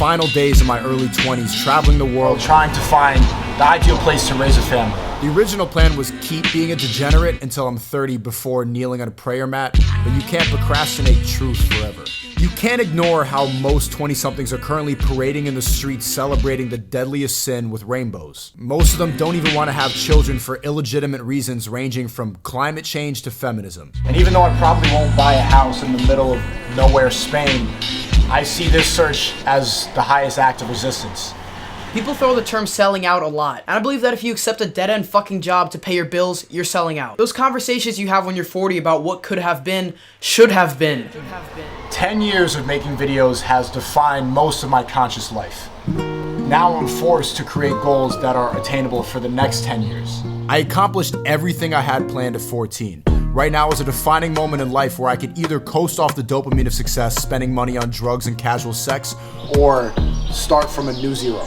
final days of my early 20s, traveling the world, trying to find the ideal place to raise a family. The original plan was keep being a degenerate until I'm 30 before kneeling on a prayer mat, but you can't procrastinate truth forever. You can't ignore how most 20-somethings are currently parading in the streets celebrating the deadliest sin with rainbows. Most of them don't even want to have children for illegitimate reasons ranging from climate change to feminism. And even though I probably won't buy a house in the middle of nowhere Spain, I see this search as the highest act of resistance. People throw the term selling out a lot, and I believe that if you accept a dead-end fucking job to pay your bills, you're selling out. Those conversations you have when you're 40 about what could have been, should have been. 10 years of making videos has defined most of my conscious life. Now I'm forced to create goals that are attainable for the next 10 years. I accomplished everything I had planned at 14. Right now is a defining moment in life where I could either coast off the dopamine of success, spending money on drugs and casual sex, or start from a new zero.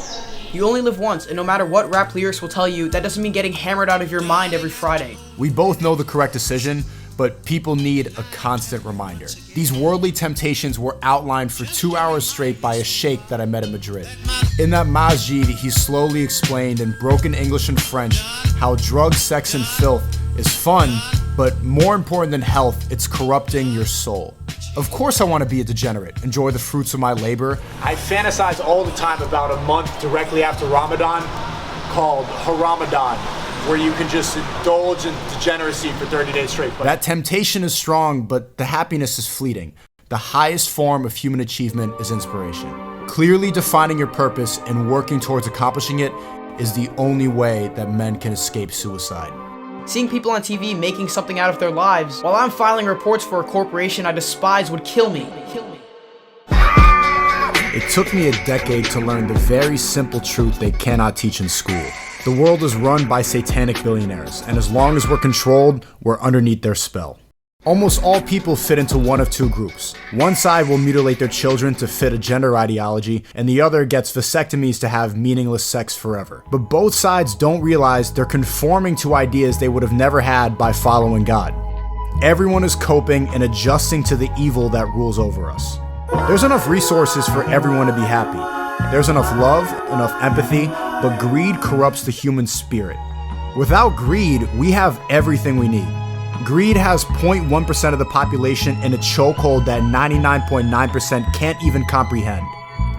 You only live once, and no matter what rap lyrics will tell you, that doesn't mean getting hammered out of your mind every Friday. We both know the correct decision, but people need a constant reminder. These worldly temptations were outlined for 2 hours straight by a sheikh that I met in Madrid. In that masjid, he slowly explained in broken English and French how drugs, sex, and filth is fun, but more important than health, it's corrupting your soul. Of course I want to be a degenerate, enjoy the fruits of my labor. I fantasize all the time about a month directly after Ramadan called Haramadan, where you can just indulge in degeneracy for 30 days straight. But that temptation is strong, but the happiness is fleeting. The highest form of human achievement is inspiration. Clearly defining your purpose and working towards accomplishing it is the only way that men can escape suicide. Seeing people on TV making something out of their lives while I'm filing reports for a corporation I despise would kill me. It took me a decade to learn the very simple truth they cannot teach in school. The world is run by satanic billionaires, and as long as we're controlled, we're underneath their spell. Almost all people fit into one of two groups. One side will mutilate their children to fit a gender ideology, and the other gets vasectomies to have meaningless sex forever. But both sides don't realize they're conforming to ideas they would have never had by following God. Everyone is coping and adjusting to the evil that rules over us. There's enough resources for everyone to be happy. There's enough love, enough empathy, but greed corrupts the human spirit. Without greed, we have everything we need. Greed has 0.1% of the population in a chokehold that 99.9% can't even comprehend.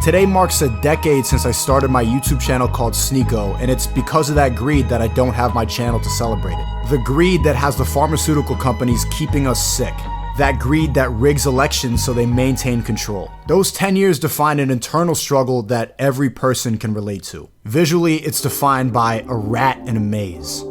Today marks a decade since I started my YouTube channel called SNEAKO, and it's because of that greed that I don't have my channel to celebrate it. The greed that has the pharmaceutical companies keeping us sick. That greed that rigs elections so they maintain control. Those 10 years define an internal struggle that every person can relate to. Visually, it's defined by a rat in a maze.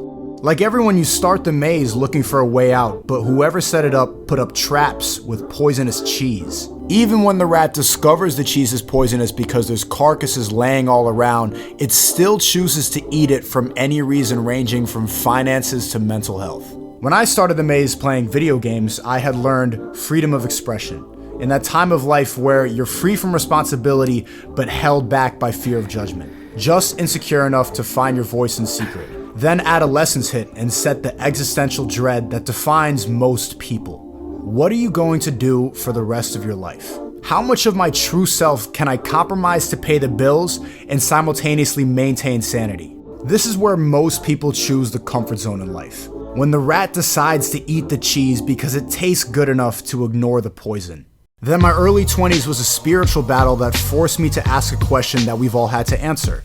Like everyone, you start the maze looking for a way out, but whoever set it up put up traps with poisonous cheese. Even when the rat discovers the cheese is poisonous because there's carcasses laying all around, it still chooses to eat it from any reason ranging from finances to mental health. When I started the maze playing video games, I had learned freedom of expression. In that time of life where you're free from responsibility but held back by fear of judgment. Just insecure enough to find your voice in secret. Then adolescence hit and set the existential dread that defines most people. What are you going to do for the rest of your life? How much of my true self can I compromise to pay the bills and simultaneously maintain sanity? This is where most people choose the comfort zone in life. When the rat decides to eat the cheese because it tastes good enough to ignore the poison. Then my early 20s was a spiritual battle that forced me to ask a question that we've all had to answer.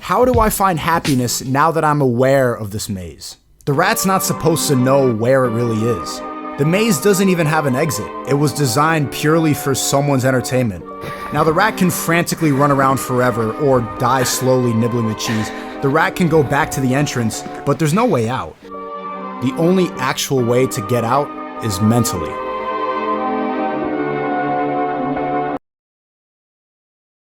How do I find happiness now that I'm aware of this maze? The rat's not supposed to know where it really is. The maze doesn't even have an exit. It was designed purely for someone's entertainment. Now the rat can frantically run around forever or die slowly nibbling the cheese. The rat can go back to the entrance, but there's no way out. The only actual way to get out is mentally.